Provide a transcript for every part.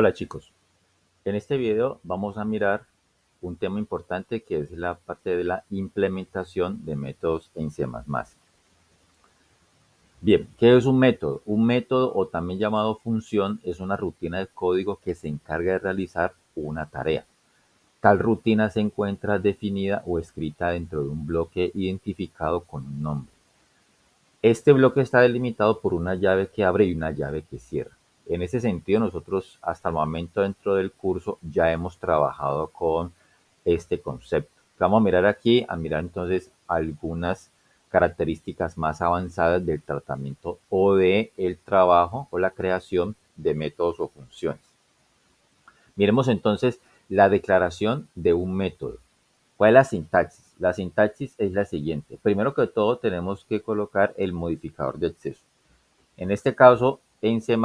Hola chicos, en este video vamos a mirar un tema importante que es la parte de la implementación de métodos en C++. Bien, ¿qué es un método? Un método, o también llamado función, es una rutina de código que se encarga de realizar una tarea. Tal rutina se encuentra definida o escrita dentro de un bloque identificado con un nombre. Este bloque está delimitado por una llave que abre y una llave que cierra. En ese sentido, nosotros hasta el momento dentro del curso ya hemos trabajado con este concepto. Vamos a mirar aquí, a mirar entonces algunas características más avanzadas del tratamiento o de el trabajo o la creación de métodos o funciones. Miremos entonces la declaración de un método. ¿Cuál es la sintaxis? La sintaxis es la siguiente. Primero que todo tenemos que colocar el modificador de acceso. En este caso, en C++,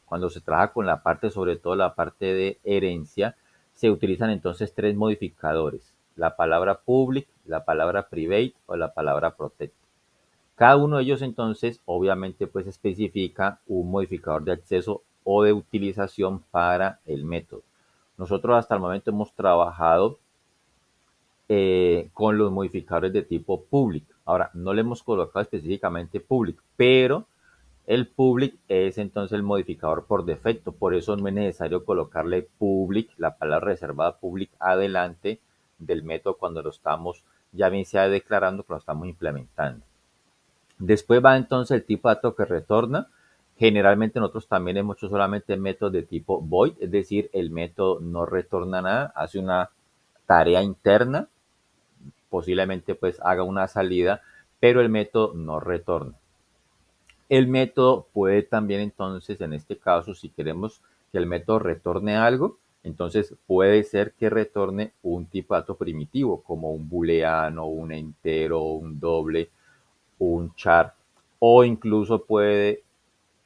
cuando se trabaja con la parte, sobre todo la parte de herencia, se utilizan entonces tres modificadores: la palabra public, la palabra private o la palabra protect. Cada uno de ellos entonces obviamente pues especifica un modificador de acceso o de utilización para el método. Nosotros hasta el momento hemos trabajado con los modificadores de tipo public. Ahora, no le hemos colocado específicamente public, pero el public es entonces el modificador por defecto. Por eso no es necesario colocarle public, la palabra reservada public, adelante del método cuando lo estamos, ya bien sea declarando que lo estamos implementando. Después va entonces el tipo de dato que retorna. Generalmente nosotros también hemos hecho solamente métodos de tipo void, es decir, el método no retorna nada, hace una tarea interna, posiblemente pues haga una salida, pero el método no retorna. El método puede también entonces, en este caso, si queremos que el método retorne algo, entonces puede ser que retorne un tipo de dato primitivo, como un booleano, un entero, un doble, un char, o incluso puede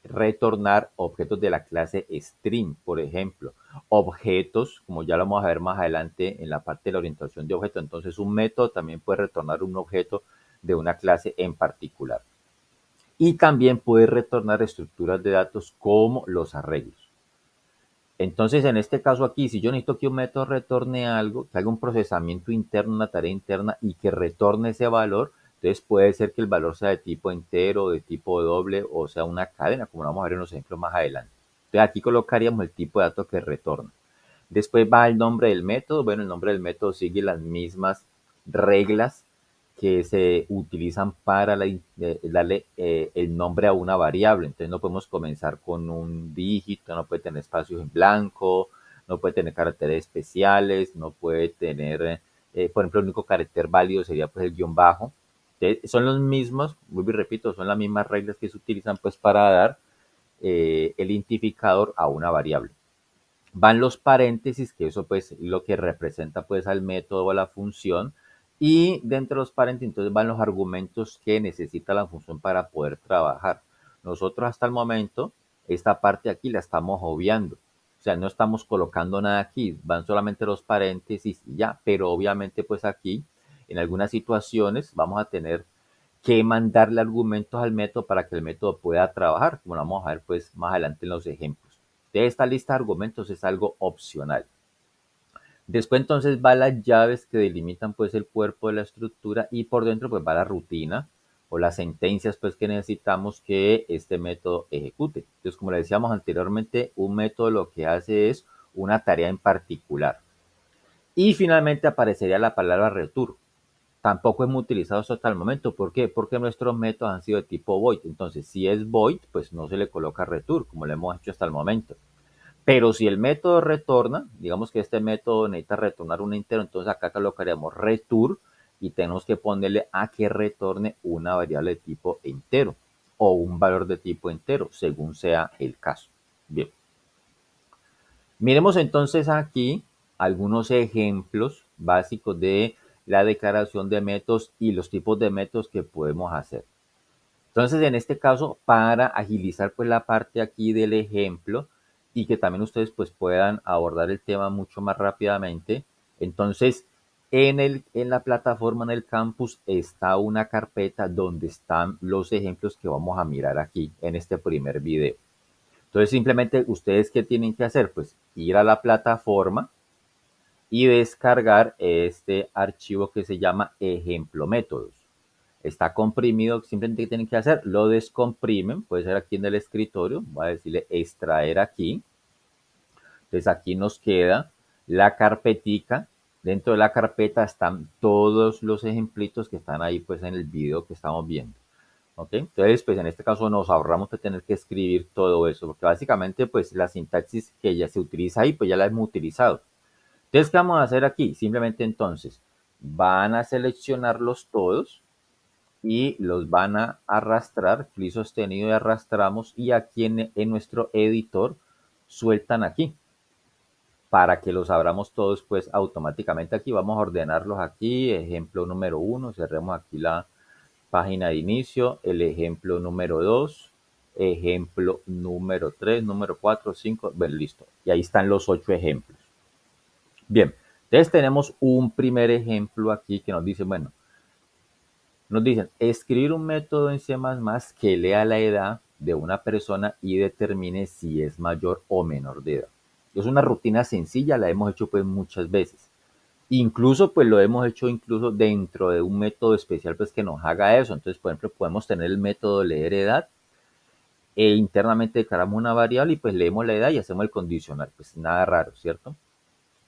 retornar objetos de la clase string, por ejemplo, objetos, como ya lo vamos a ver más adelante en la parte de la orientación de objetos. Entonces un método también puede retornar un objeto de una clase en particular. Y también puede retornar estructuras de datos como los arreglos. Entonces, en este caso aquí, si yo necesito que un método retorne algo, que haga un procesamiento interno, una tarea interna y que retorne ese valor, entonces puede ser que el valor sea de tipo entero, de tipo doble, o sea una cadena, como lo vamos a ver en los ejemplos más adelante. Entonces aquí colocaríamos el tipo de dato que retorna. Después va el nombre del método. Bueno, el nombre del método sigue las mismas reglas que se utilizan para darle el nombre a una variable. Entonces no podemos comenzar con un dígito, no puede tener espacios en blanco, no puede tener caracteres especiales, no puede tener, por ejemplo, el único carácter válido sería pues el guión bajo. Entonces, son los mismos, vuelvo y repito, son las mismas reglas que se utilizan pues para dar el identificador a una variable. Van los paréntesis, que eso pues lo que representa pues al método o a la función, y dentro de los paréntesis entonces van los argumentos que necesita la función para poder trabajar. Nosotros hasta el momento esta parte aquí la estamos obviando, o sea, no estamos colocando nada aquí, van solamente los paréntesis y ya, pero obviamente pues aquí en algunas situaciones vamos a tener que mandarle argumentos al método para que el método pueda trabajar, como lo vamos a ver pues más adelante en los ejemplos. De esta lista de argumentos es algo opcional. Después entonces va las llaves que delimitan pues el cuerpo de la estructura, y por dentro pues va la rutina o las sentencias pues que necesitamos que este método ejecute. Entonces, como le decíamos anteriormente, un método lo que hace es una tarea en particular. Y finalmente aparecería la palabra return. Tampoco hemos utilizado eso hasta el momento. ¿Por qué? Porque nuestros métodos han sido de tipo void. Entonces, si es void, pues no se le coloca return, como lo hemos hecho hasta el momento. Pero si el método retorna, digamos que este método necesita retornar un entero, entonces acá colocaríamos return y tenemos que ponerle a que retorne una variable de tipo entero o un valor de tipo entero, según sea el caso. Bien. Miremos entonces aquí algunos ejemplos básicos de la declaración de métodos y los tipos de métodos que podemos hacer. Entonces, en este caso, para agilizar pues la parte aquí del ejemplo y que también ustedes pues puedan abordar el tema mucho más rápidamente, entonces en la plataforma, en el campus, está una carpeta donde están los ejemplos que vamos a mirar aquí en este primer video. Entonces simplemente ustedes ¿qué tienen que hacer? Pues ir a la plataforma y descargar este archivo que se llama ejemplo métodos. Está comprimido, simplemente tienen que hacer, lo descomprimen, puede ser aquí en el escritorio, voy a decirle extraer aquí. Entonces aquí nos queda la carpetica. Dentro de la carpeta están todos los ejemplitos que están ahí pues en el video que estamos viendo. ¿Ok? Entonces, pues en este caso nos ahorramos de tener que escribir todo eso, porque básicamente pues la sintaxis que ya se utiliza ahí, pues ya la hemos utilizado. Entonces, ¿qué vamos a hacer aquí? Simplemente entonces van a seleccionarlos todos y los van a arrastrar, clic sostenido y arrastramos y aquí en nuestro editor sueltan aquí para que los abramos todos pues automáticamente aquí. Vamos a ordenarlos aquí, ejemplo número 1, cerremos aquí la página de inicio, el ejemplo número 2, ejemplo número 3, número 4, 5, bueno, listo. Y ahí están los 8 ejemplos. Bien, entonces tenemos un primer ejemplo aquí que nos dice, bueno, nos dicen, escribir un método en C++ que lea la edad de una persona y determine si es mayor o menor de edad. Es una rutina sencilla, la hemos hecho pues muchas veces. Incluso pues lo hemos hecho incluso dentro de un método especial pues que nos haga eso. Entonces, por ejemplo, podemos tener el método leer edad e internamente declaramos una variable y pues leemos la edad y hacemos el condicional. Pues nada raro, ¿cierto?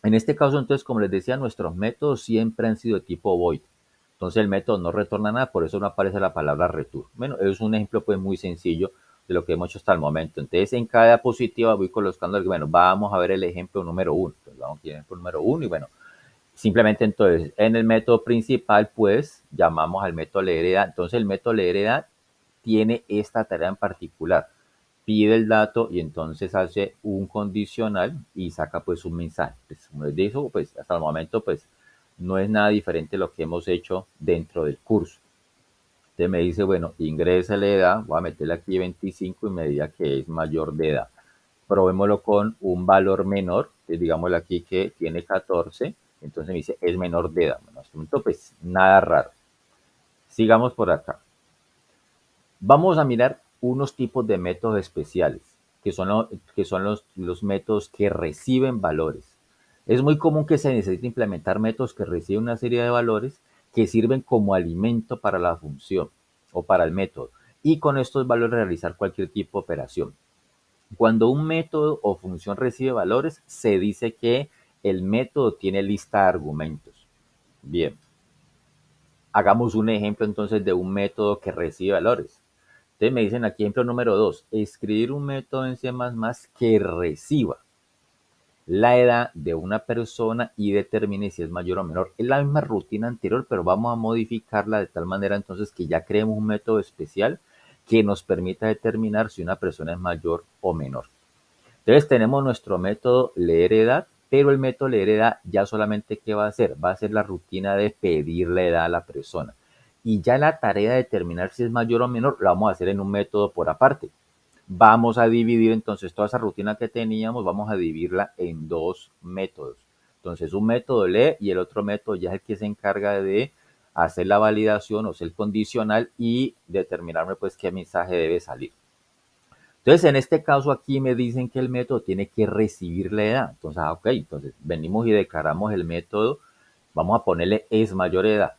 En este caso, entonces, como les decía, nuestros métodos siempre han sido de tipo void. Entonces el método no retorna nada, por eso no aparece la palabra return. Bueno, es un ejemplo pues muy sencillo de lo que hemos hecho hasta el momento. Entonces en cada diapositiva voy colocando, bueno, vamos a ver el ejemplo número 1. Entonces vamos aquí al ejemplo número 1 y bueno, simplemente entonces en el método principal pues llamamos al método leer edad. Entonces el método leer edad tiene esta tarea en particular. Pide el dato y entonces hace un condicional y saca pues un mensaje. Pues, de eso pues hasta el momento pues no es nada diferente a lo que hemos hecho dentro del curso. Entonces me dice, bueno, ingresa la edad, voy a meterle aquí 25 y me diga que es mayor de edad. Probémoslo con un valor menor, digámosle aquí que tiene 14, entonces me dice es menor de edad. Bueno, hasta el momento pues nada raro. Sigamos por acá. Vamos a mirar unos tipos de métodos especiales, que son los métodos que reciben valores. Es muy común que se necesite implementar métodos que reciben una serie de valores que sirven como alimento para la función o para el método y con estos valores realizar cualquier tipo de operación. Cuando un método o función recibe valores, se dice que el método tiene lista de argumentos. Bien, hagamos un ejemplo entonces de un método que recibe valores. Entonces me dicen aquí ejemplo número 2, escribir un método en C++ que reciba la edad de una persona y determine si es mayor o menor. Es la misma rutina anterior, pero vamos a modificarla de tal manera entonces que ya creemos un método especial que nos permita determinar si una persona es mayor o menor. Entonces tenemos nuestro método leer edad, pero el método leer edad ya solamente ¿qué va a hacer? Va a ser la rutina de pedir la edad a la persona. Y ya la tarea de determinar si es mayor o menor la vamos a hacer en un método por aparte. Vamos a dividir entonces toda esa rutina que teníamos, vamos a dividirla en dos métodos. Entonces un método lee y el otro método ya es el que se encarga de hacer la validación o sea el condicional y determinarme pues qué mensaje debe salir. Entonces, en este caso aquí me dicen que el método tiene que recibir la edad. Entonces, ok, entonces venimos y declaramos el método, vamos a ponerle es mayor edad.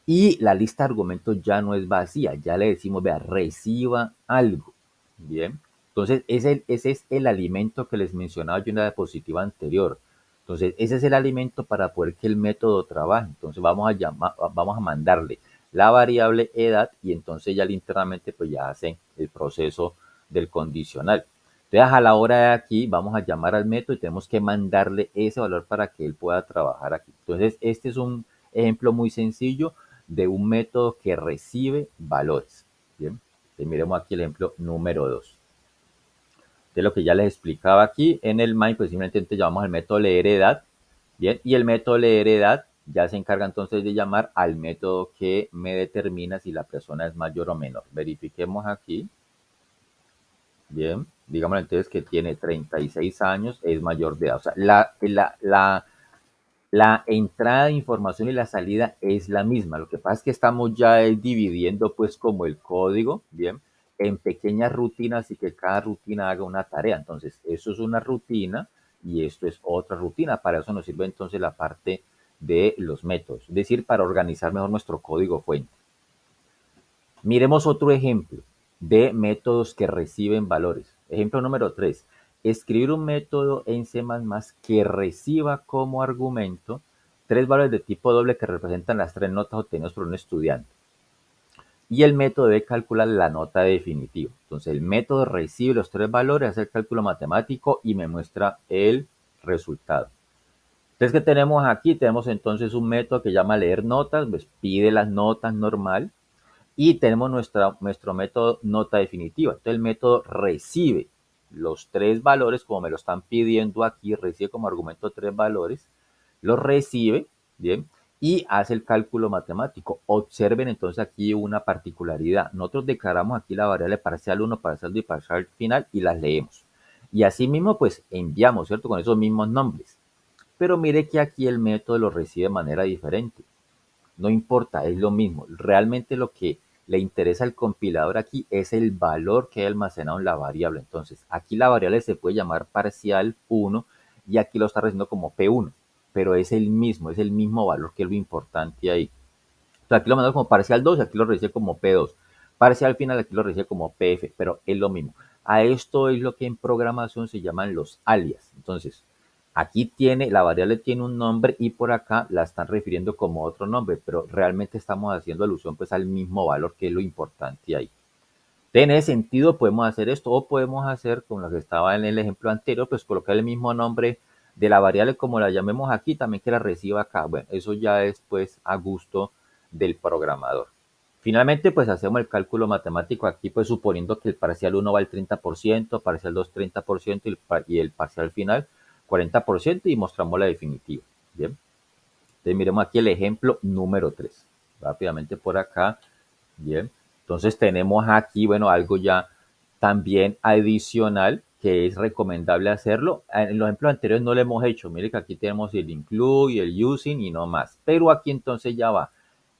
Y la lista de argumentos ya no es vacía, ya le decimos, vea, reciba algo. Bien, entonces ese es el alimento que les mencionaba yo en la diapositiva anterior. Entonces, ese es el alimento para poder que el método trabaje. Entonces, vamos a mandarle la variable edad y entonces ya internamente pues ya hace el proceso del condicional. Entonces, a la hora de aquí vamos a llamar al método y tenemos que mandarle ese valor para que él pueda trabajar aquí. Entonces, este es un ejemplo muy sencillo de un método que recibe valores. Bien, entonces, miremos aquí el ejemplo número 2. De lo que ya les explicaba aquí en el main, pues simplemente llamamos al método leer edad. Bien, y el método leer edad ya se encarga entonces de llamar al método que me determina si la persona es mayor o menor. Verifiquemos aquí. Bien, digamos entonces que tiene 36 años, es mayor de edad. O sea, la entrada de información y la salida es la misma. Lo que pasa es que estamos ya dividiendo pues como el código, bien. en pequeñas rutinas y que cada rutina haga una tarea. Entonces, eso es una rutina y esto es otra rutina. Para eso nos sirve entonces la parte de los métodos, es decir, para organizar mejor nuestro código fuente. Miremos otro ejemplo de métodos que reciben valores. Ejemplo número 3. Escribir un método en C++ que reciba como argumento tres valores de tipo doble que representan las tres notas obtenidas por un estudiante. Y el método debe calcular la nota definitiva. Entonces el método recibe los tres valores, hace el cálculo matemático y me muestra el resultado. Entonces, ¿qué tenemos aquí? Tenemos entonces un método que llama leer notas, pues pide las notas normal. Y tenemos nuestro método nota definitiva. Entonces el método recibe los tres valores, como me lo están pidiendo aquí, recibe como argumento tres valores, los recibe, ¿bien? Y hace el cálculo matemático. Observen entonces aquí una particularidad. Nosotros declaramos aquí la variable parcial 1, parcial 2 y parcial final y las leemos. Y así mismo, pues enviamos, ¿cierto? Con esos mismos nombres. Pero mire que aquí el método lo recibe de manera diferente. No importa, es lo mismo. Realmente lo que le interesa al compilador aquí es el valor que hay almacenado en la variable. Entonces, aquí la variable se puede llamar parcial 1 y aquí lo está recibiendo como P1, pero es el mismo valor, que es lo importante ahí. Entonces, aquí lo mandamos como parcial 2 y aquí lo recibe como P2. Parcial final aquí lo recibe como PF, pero es lo mismo. A esto es lo que en programación se llaman los alias. Entonces, aquí la variable tiene un nombre y por acá la están refiriendo como otro nombre, pero realmente estamos haciendo alusión pues al mismo valor, que es lo importante ahí. En ese sentido podemos hacer esto o podemos hacer como lo que estaba en el ejemplo anterior, pues colocar el mismo nombre de la variable como la llamemos aquí, también que la reciba acá. Bueno, eso ya es pues a gusto del programador. Finalmente, pues hacemos el cálculo matemático aquí, pues suponiendo que el parcial 1 va al 30%, parcial 2 30% y el parcial final 40% y mostramos la definitiva. Bien. Entonces miremos aquí el ejemplo número 3. Rápidamente por acá. Bien. Entonces tenemos aquí, bueno, algo ya también adicional que es recomendable hacerlo. En los ejemplos anteriores no lo hemos hecho. Mire que aquí tenemos el include y el using y no más. Pero aquí entonces ya va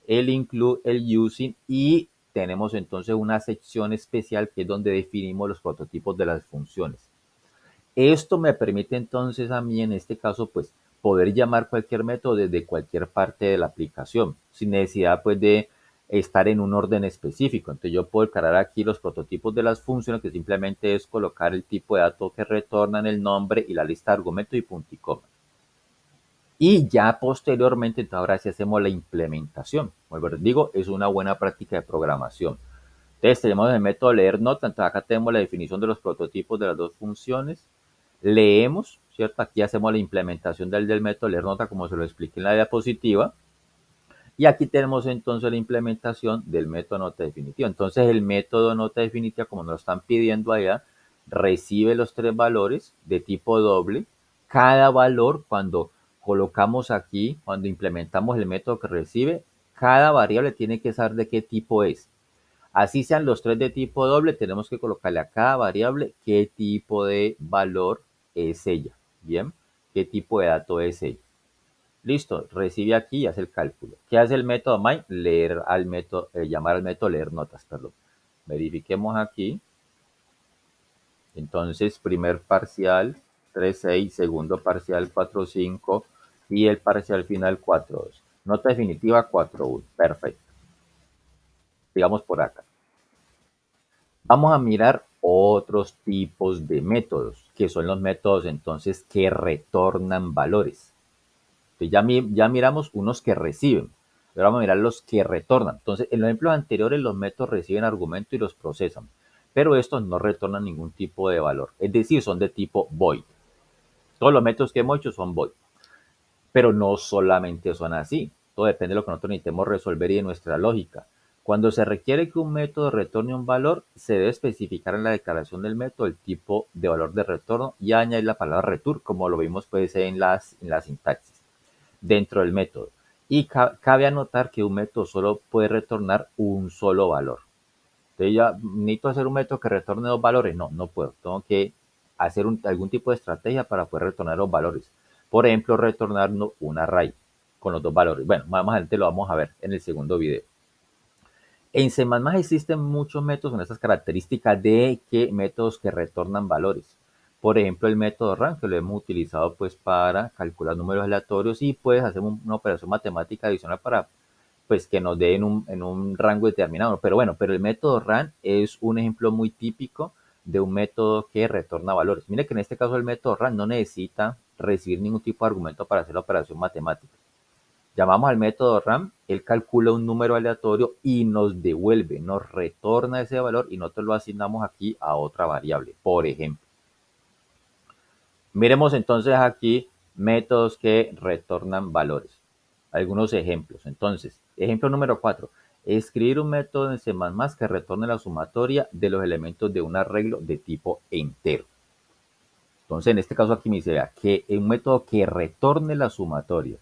el include, el using y tenemos entonces una sección especial que es donde definimos los prototipos de las funciones. Esto me permite entonces a mí en este caso pues poder llamar cualquier método desde cualquier parte de la aplicación sin necesidad pues de estar en un orden específico. Entonces yo puedo declarar aquí los prototipos de las funciones que simplemente es colocar el tipo de dato que retornan, el nombre y la lista de argumentos y punto y coma. Y ya posteriormente, entonces ahora sí hacemos la implementación. Como les digo, es una buena práctica de programación. Entonces tenemos el método leer nota, entonces acá tenemos la definición de los prototipos de las dos funciones. Leemos, ¿cierto? Aquí hacemos la implementación del método leer nota como se lo expliqué en la diapositiva. Y aquí tenemos entonces la implementación del método nota definitiva. Entonces el método nota definitiva, como nos lo están pidiendo allá, recibe los tres valores de tipo doble. Cada valor, cuando colocamos aquí, cuando implementamos el método que recibe, cada variable tiene que saber de qué tipo es. Así sean los tres de tipo doble, tenemos que colocarle a cada variable qué tipo de valor es ella. Bien, qué tipo de dato es ella. Listo, recibe aquí y hace el cálculo. ¿Qué hace el método main? Llamar al método leer notas, perdón. Verifiquemos aquí. Entonces, primer parcial 3,6, segundo parcial 4,5 y el parcial final 4,2. Nota definitiva 4,1. Perfecto. Digamos por acá. Vamos a mirar otros tipos de métodos, que son los métodos entonces que retornan valores. Entonces ya miramos unos que reciben, pero vamos a mirar los que retornan. Entonces, en los ejemplos anteriores los métodos reciben argumentos y los procesan, pero estos no retornan ningún tipo de valor, es decir, son de tipo void. Todos los métodos que hemos hecho son void, pero no solamente son así, todo depende de lo que nosotros necesitemos resolver y de nuestra lógica. Cuando se requiere que un método retorne un valor, se debe especificar en la declaración del método el tipo de valor de retorno y añadir la palabra return, como lo vimos pues en la sintaxis dentro del método. Y cabe anotar que un método solo puede retornar un solo valor. Entonces ya necesito hacer un método que retorne dos valores. No, no puedo. Tengo que hacer algún tipo de estrategia para poder retornar los valores. Por ejemplo, retornar un array con los dos valores. Bueno, más adelante lo vamos a ver en el segundo video. En C++ existen muchos métodos con estas características de que métodos que retornan valores. Por ejemplo, el método RAM, que lo hemos utilizado pues para calcular números aleatorios y puedes hacer una operación matemática adicional para pues que nos dé en un rango determinado. Pero bueno, pero el método RAM es un ejemplo muy típico de un método que retorna valores. Mire que en este caso el método RAM no necesita recibir ningún tipo de argumento para hacer la operación matemática. Llamamos al método RAM, él calcula un número aleatorio y nos devuelve, nos retorna ese valor y nosotros lo asignamos aquí a otra variable, por ejemplo. Miremos entonces aquí métodos que retornan valores. Algunos ejemplos. Entonces, ejemplo número 4. Escribir un método en C++ que retorne la sumatoria de los elementos de un arreglo de tipo entero. Entonces, en este caso aquí me dice que un método que retorne la sumatoria.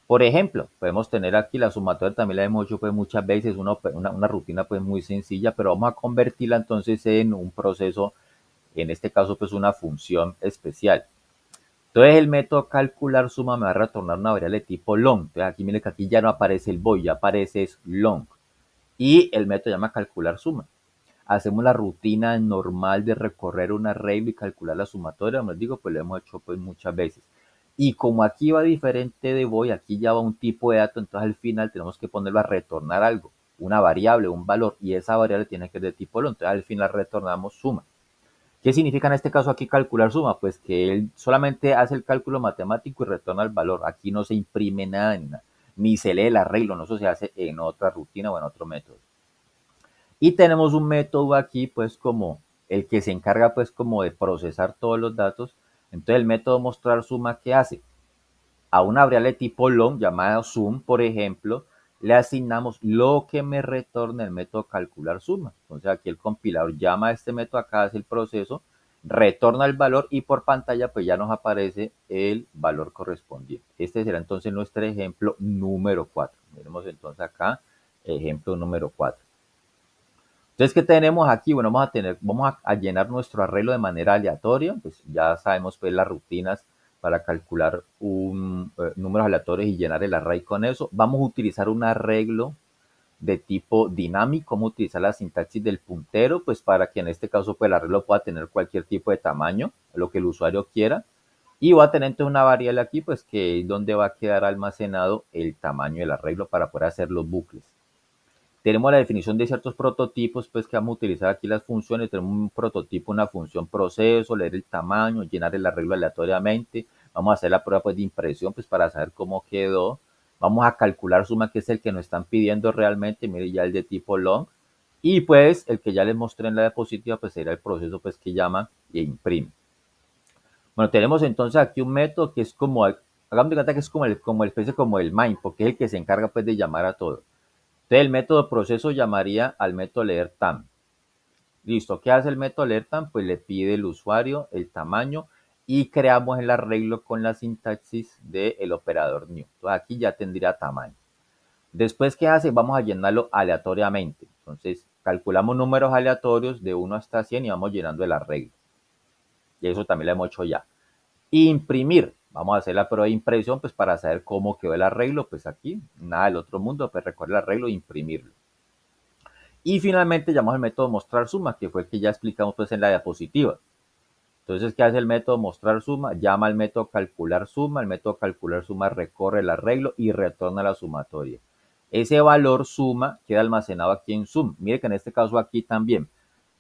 Por ejemplo, podemos tener aquí la sumatoria, también la hemos hecho pues muchas veces, una rutina pues muy sencilla, pero vamos a convertirla entonces en un proceso, en este caso pues una función especial. Entonces el método calcular suma me va a retornar una variable de tipo long. Entonces aquí mire que aquí ya no aparece el void, ya aparece long. Y el método llama calcular suma. Hacemos la rutina normal de recorrer un arreglo y calcular la sumatoria, como les digo, pues lo hemos hecho pues muchas veces. Y como aquí va diferente de void, aquí ya va un tipo de dato, entonces al final tenemos que ponerlo a retornar algo, una variable, un valor, y esa variable tiene que ser de tipo long, entonces al final retornamos suma. ¿Qué significa en este caso aquí calcular suma? Pues que él solamente hace el cálculo matemático y retorna el valor. Aquí no se imprime nada ni se lee el arreglo, no, eso se hace en otra rutina o en otro método. Y tenemos un método aquí, pues como el que se encarga pues como de procesar todos los datos. Entonces el método mostrar suma, ¿qué hace? A una variable tipo long llamada sum, por ejemplo, le asignamos lo que me retorna el método calcular suma. Entonces aquí el compilador llama a este método, acá hace el proceso, retorna el valor y por pantalla pues ya nos aparece el valor correspondiente. Este será entonces nuestro ejemplo número 4. Miremos entonces acá, ejemplo número 4. Entonces, ¿qué tenemos aquí? Bueno, vamos a llenar nuestro arreglo de manera aleatoria. Pues ya sabemos pues las rutinas para calcular números aleatorios y llenar el array con eso. Vamos a utilizar un arreglo de tipo dinámico. Vamos a utilizar la sintaxis del puntero, pues para que en este caso pues el arreglo pueda tener cualquier tipo de tamaño, lo que el usuario quiera. Y voy a tener entonces una variable aquí, pues que es donde va a quedar almacenado el tamaño del arreglo para poder hacer los bucles. Tenemos la definición de ciertos prototipos, pues que vamos a utilizar aquí las funciones. Tenemos un prototipo, una función proceso, leer el tamaño, llenar el arreglo aleatoriamente. Vamos a hacer la prueba pues, de impresión, pues para saber cómo quedó. Vamos a calcular suma, que es el que nos están pidiendo realmente. Mire ya el de tipo long. Y pues el que ya les mostré en la diapositiva, pues será el proceso pues que llama e imprime. Bueno, tenemos entonces aquí un método que es como, hagamos de cuenta que es como el especie como el main, porque es el que se encarga pues de llamar a todo. Entonces el método proceso llamaría al método leer tam. Listo, ¿qué hace el método leer tam? Pues le pide el usuario el tamaño y creamos el arreglo con la sintaxis del operador new. Entonces aquí ya tendría tamaño. Después, ¿qué hace? Vamos a llenarlo aleatoriamente. Entonces calculamos números aleatorios de 1 hasta 100 y vamos llenando el arreglo. Y eso también lo hemos hecho ya. Imprimir. Vamos a hacer la prueba de impresión pues para saber cómo quedó el arreglo. Pues aquí, nada del otro mundo, pues recorrer el arreglo e imprimirlo. Y finalmente llamamos al método mostrar suma, que fue el que ya explicamos pues en la diapositiva. Entonces, ¿qué hace el método mostrar suma? Llama al método calcular suma, el método calcular suma recorre el arreglo y retorna la sumatoria. Ese valor suma queda almacenado aquí en sum. Mire que en este caso aquí también.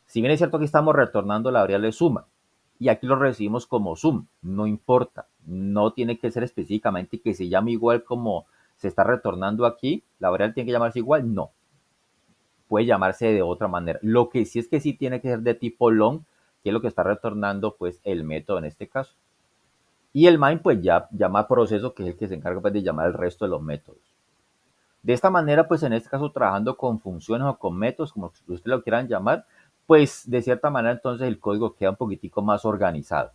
Si bien es cierto que estamos retornando la variable suma y aquí lo recibimos como sum, no importa, no tiene que ser específicamente que se llame igual como se está retornando aquí, la variable tiene que llamarse igual, no, puede llamarse de otra manera. Lo que sí es que sí tiene que ser de tipo long, que es lo que está retornando pues el método en este caso. Y el main pues ya llama proceso, que es el que se encarga pues, de llamar el resto de los métodos. De esta manera pues en este caso trabajando con funciones o con métodos, como ustedes lo quieran llamar, pues de cierta manera entonces el código queda un poquitico más organizado.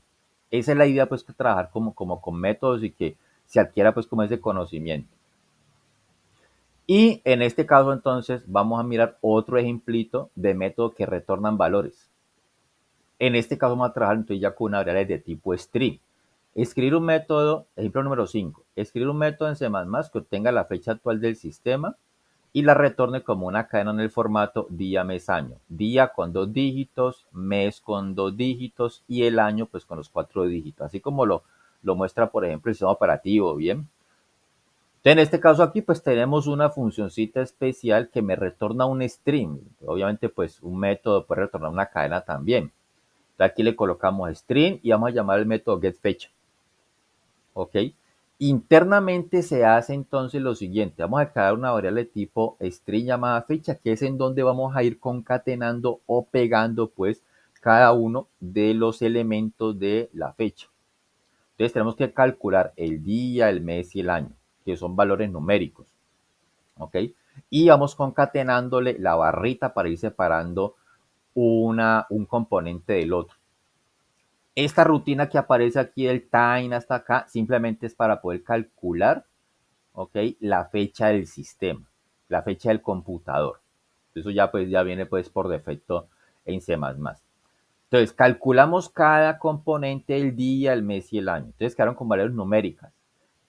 Esa es la idea pues que trabajar como con métodos y que se adquiera pues como ese conocimiento. Y en este caso entonces vamos a mirar otro ejemplito de método que retornan valores. En este caso vamos a trabajar entonces ya con una variable de tipo string. Escribir un método, ejemplo número 5, escribir un método en C++ que obtenga la fecha actual del sistema y la retorne como una cadena en el formato día, mes, año. Día con 2 dígitos, mes con 2 dígitos y el año pues con los 4 dígitos, así como lo muestra por ejemplo el sistema operativo, ¿bien? Entonces, en este caso aquí pues tenemos una funcioncita especial que me retorna un string. Obviamente pues un método puede retornar una cadena también. Entonces, aquí le colocamos string y vamos a llamar el método getFecha. ¿Ok? Internamente se hace entonces lo siguiente. Vamos a crear una variable tipo string llamada fecha, que es en donde vamos a ir concatenando o pegando pues cada uno de los elementos de la fecha. Entonces tenemos que calcular el día, el mes y el año, que son valores numéricos. ¿Ok? Y vamos concatenándole la barrita para ir separando un componente del otro. Esta rutina que aparece aquí del time hasta acá simplemente es para poder calcular, ¿ok? La fecha del sistema, la fecha del computador. Eso ya pues ya viene pues por defecto en C++. Entonces calculamos cada componente, el día, el mes y el año. Entonces quedaron con valores numéricas.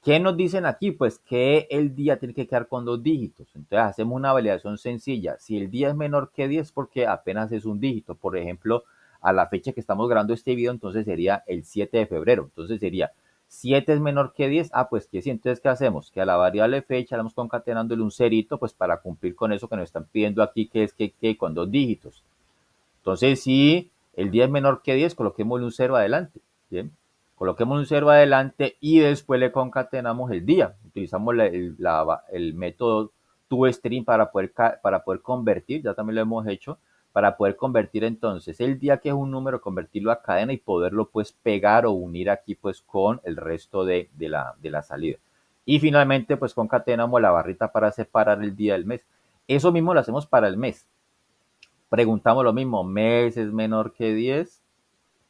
¿Qué nos dicen aquí? Pues que el día tiene que quedar con 2 dígitos. Entonces hacemos una validación sencilla. Si el día es menor que 10, porque apenas es un dígito. Por ejemplo, a la fecha que estamos grabando este video, entonces sería el 7 de febrero. Entonces sería 7 es menor que 10. Ah, pues que sí. Entonces, ¿qué hacemos? Que a la variable fecha le vamos concatenándole un cerito, pues para cumplir con eso que nos están pidiendo aquí, que es que con 2 dígitos. Entonces, si el día es menor que 10, coloquémosle un 0 adelante. Bien. Coloquemos un 0 adelante y después le concatenamos el día. Utilizamos el método toString para poder convertir, ya también lo hemos hecho, para poder convertir entonces el día, que es un número, convertirlo a cadena y poderlo pues pegar o unir aquí pues con el resto de la salida. Y finalmente pues concatenamos la barrita para separar el día del mes. Eso mismo lo hacemos para el mes. Preguntamos lo mismo, mes es menor que 10,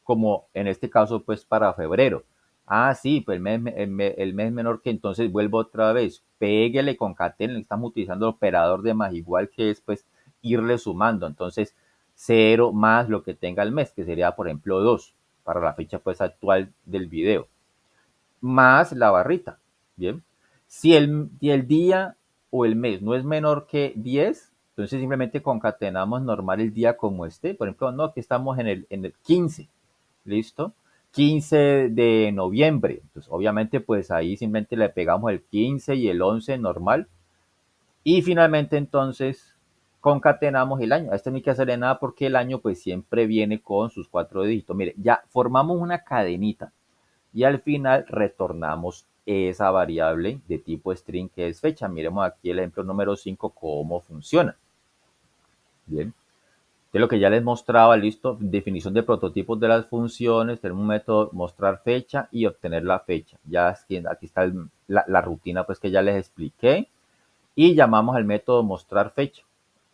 como en este caso pues para febrero. Ah, sí, pues el mes menor que, entonces vuelvo otra vez, péguele, concatene, estamos utilizando el operador de más igual, que es pues irle sumando. Entonces 0 más lo que tenga el mes, que sería por ejemplo 2 para la fecha pues actual del video, más la barrita. Bien, si el día o el mes no es menor que 10, entonces simplemente concatenamos normal el día como esté. Por ejemplo, no, aquí estamos en el 15, ¿listo? 15 de noviembre. Entonces, obviamente, pues ahí simplemente le pegamos el 15 y el 11 normal. Y finalmente, entonces, concatenamos el año. A este no hay que hacerle nada porque el año, pues siempre viene con sus 4 dígitos. Mire, ya formamos una cadenita y al final retornamos esa variable de tipo string que es fecha. Miremos aquí el ejemplo número 5 cómo funciona. Bien. De lo que ya les mostraba, listo, definición de prototipos de las funciones, tenemos un método mostrar fecha y obtener la fecha. Ya aquí está la rutina pues que ya les expliqué y llamamos al método mostrar fecha.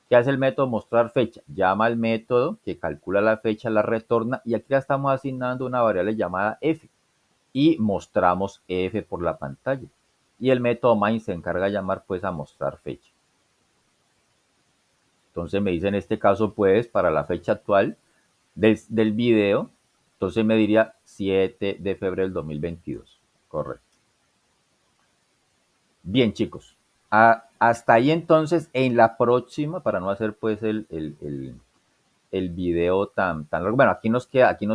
¿Qué hace el método mostrar fecha? Llama al método que calcula la fecha, la retorna y aquí ya estamos asignando una variable llamada f y mostramos f por la pantalla. Y el método main se encarga de llamar pues a mostrar fecha. Entonces me dice en este caso pues para la fecha actual del video, entonces me diría 7 de febrero del 2022. Correcto. Bien, chicos. Hasta ahí entonces, en la próxima, para no hacer pues el video tan largo. Bueno, aquí nos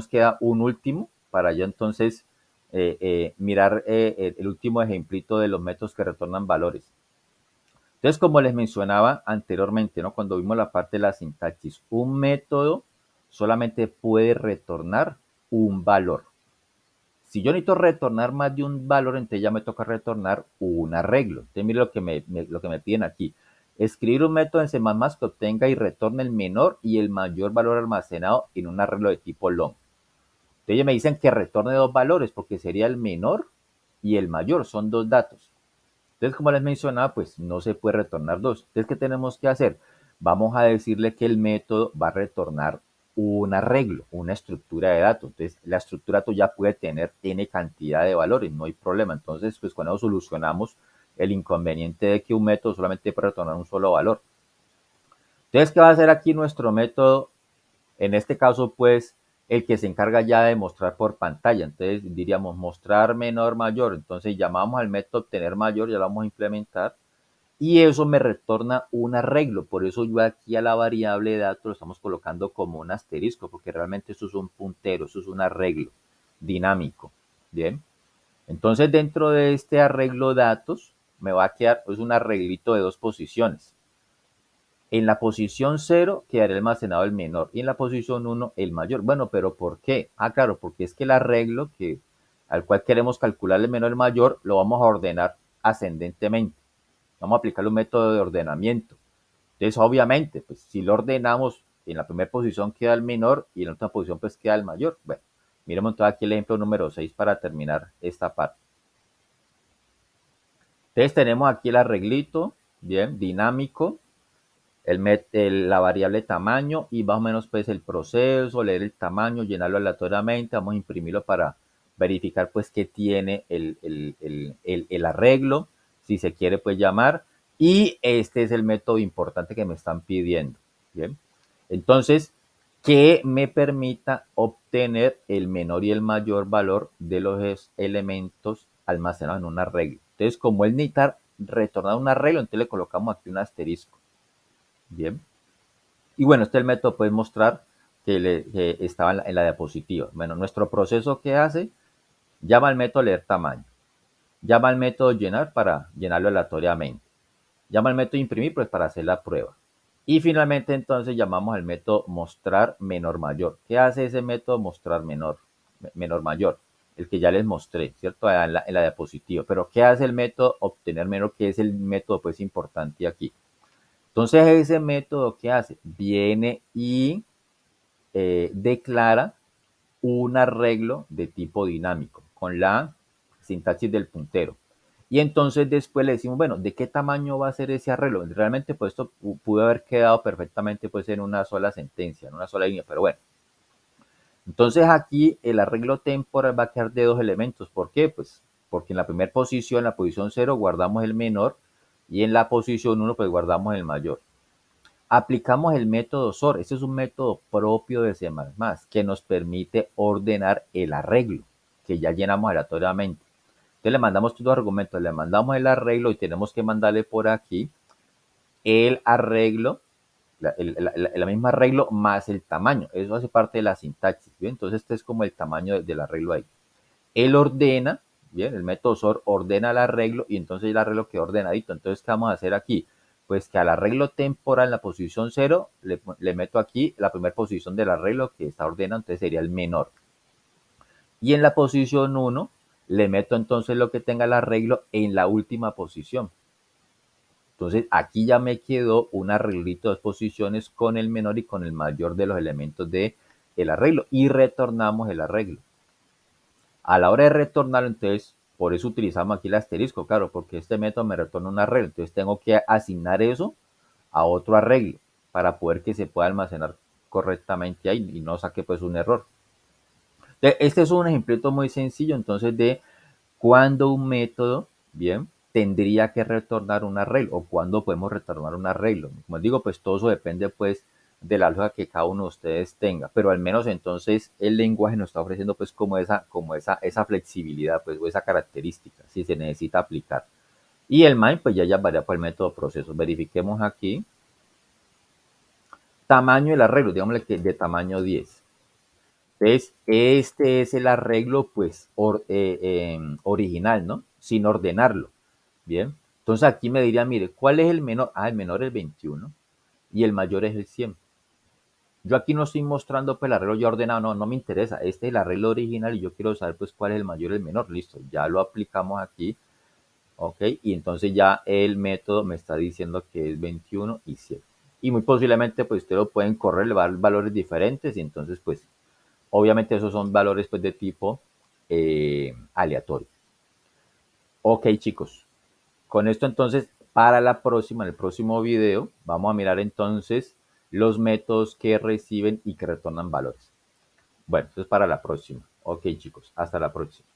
queda un último para ya entonces mirar el último ejemplito de los métodos que retornan valores. Entonces, como les mencionaba anteriormente, ¿no? Cuando vimos la parte de la sintaxis, un método solamente puede retornar un valor. Si yo necesito retornar más de un valor, entonces ya me toca retornar un arreglo. Entonces, mire lo que me piden aquí. Escribir un método en C++ que obtenga y retorne el menor y el mayor valor almacenado en un arreglo de tipo long. Entonces, ellos me dicen que retorne dos valores porque sería el menor y el mayor, son dos datos. Entonces, como les mencionaba, pues no se puede retornar dos. Entonces, ¿qué tenemos que hacer? Vamos a decirle que el método va a retornar un arreglo, una estructura de datos. Entonces, la estructura de datos ya puede tener n cantidad de valores, no hay problema. Entonces, pues con eso solucionamos el inconveniente de que un método solamente puede retornar un solo valor. Entonces, ¿qué va a hacer aquí nuestro método? En este caso, pues, el que se encarga ya de mostrar por pantalla. Entonces, diríamos mostrar menor mayor. Entonces, llamamos al método obtener mayor, ya lo vamos a implementar. y eso me retorna un arreglo. Por eso yo aquí a la variable de datos lo estamos colocando como un asterisco, porque realmente eso es un puntero, eso es un arreglo dinámico. Bien. Entonces dentro de este arreglo datos me va a quedar pues un arreglito de dos posiciones. En la posición 0 quedaría almacenado el menor y en la posición 1 el mayor. Bueno, pero ¿por qué? Ah, claro, porque es que el arreglo al cual queremos calcular el menor y el mayor lo vamos a ordenar ascendentemente. Vamos a aplicar un método de ordenamiento. Entonces, obviamente, pues si lo ordenamos, en la primera posición queda el menor y en la última posición pues queda el mayor. Bueno, miremos entonces aquí el ejemplo número 6 para terminar esta parte. Entonces tenemos aquí el arreglito, bien, dinámico, la variable tamaño y más o menos pues el proceso, leer el tamaño, llenarlo aleatoriamente, vamos a imprimirlo para verificar pues qué tiene el arreglo, si se quiere pues llamar, y este es el método importante que me están pidiendo, ¿bien? Entonces, que me permita obtener el menor y el mayor valor de los elementos almacenados en un arreglo. Entonces, como él necesita retornar un arreglo, entonces le colocamos aquí un asterisco. Bien. Y bueno, este es el método, puedes mostrar que estaba en la diapositiva. Bueno, nuestro proceso que hace, llama al método leer tamaño, llama al método llenar para llenarlo aleatoriamente, llama al método imprimir pues para hacer la prueba. Y finalmente entonces llamamos al método mostrar menor mayor. ¿Qué hace ese método mostrar menor mayor? El que ya les mostré, ¿cierto? En la diapositiva. Pero ¿qué hace el método obtener menor? Que es el método pues importante aquí. Entonces ese método, ¿qué hace? Viene y declara un arreglo de tipo dinámico con la sintaxis del puntero. Y entonces después le decimos, bueno, ¿de qué tamaño va a ser ese arreglo? Realmente pues esto pudo haber quedado perfectamente pues en una sola sentencia, en una sola línea, pero bueno. Entonces aquí el arreglo temporal va a quedar de dos elementos. ¿Por qué? Pues porque en la primera posición, en la posición 0, guardamos el menor y en la posición 1 pues guardamos el mayor. Aplicamos el método SOR. Este es un método propio de C++ que nos permite ordenar el arreglo que ya llenamos aleatoriamente. Entonces le mandamos todos los argumentos, le mandamos el arreglo y tenemos que mandarle por aquí el arreglo, la misma arreglo más el tamaño. Eso hace parte de la sintaxis. ¿Bien? Entonces este es como el tamaño del arreglo ahí. Él ordena, bien, el método SOR ordena el arreglo y entonces el arreglo queda ordenadito. Entonces, ¿qué vamos a hacer aquí? Pues que al arreglo temporal en la posición 0 le meto aquí la primera posición del arreglo que está ordenado, entonces sería el menor. Y en la posición 1 le meto entonces lo que tenga el arreglo en la última posición. Entonces aquí ya me quedó un arreglito de dos posiciones con el menor y con el mayor de los elementos del arreglo y retornamos el arreglo. A la hora de retornarlo, entonces, por eso utilizamos aquí el asterisco, claro, porque este método me retorna un arreglo. Entonces tengo que asignar eso a otro arreglo para poder que se pueda almacenar correctamente ahí y no saque pues un error. Este es un ejemplito muy sencillo entonces de cuando un método, bien, tendría que retornar un arreglo o cuándo podemos retornar un arreglo. Como les digo, pues todo eso depende pues de la lógica que cada uno de ustedes tenga, pero al menos entonces el lenguaje nos está ofreciendo pues como esa flexibilidad pues o esa característica si se necesita aplicar. Y el MIME pues ya varía por el método proceso. Verifiquemos aquí. Tamaño del arreglo, digámosle que de tamaño 10. Entonces, este es el arreglo, pues, original, ¿no? Sin ordenarlo. Bien. Entonces aquí me diría, mire, ¿cuál es el menor? Ah, el menor es el 21 y el mayor es el 100. Yo aquí no estoy mostrando pues el arreglo ya ordenado, no me interesa. Este es el arreglo original y yo quiero saber pues cuál es el mayor y el menor. Listo, ya lo aplicamos aquí. Ok, y entonces ya el método me está diciendo que es 21 y 100. Y muy posiblemente pues ustedes lo pueden correr, le va a dar valores diferentes y entonces pues obviamente esos son valores pues de tipo aleatorio. Ok chicos, con esto entonces para la próxima, en el próximo video, vamos a mirar entonces los métodos que reciben y que retornan valores. Bueno, eso es para la próxima. Ok chicos, hasta la próxima.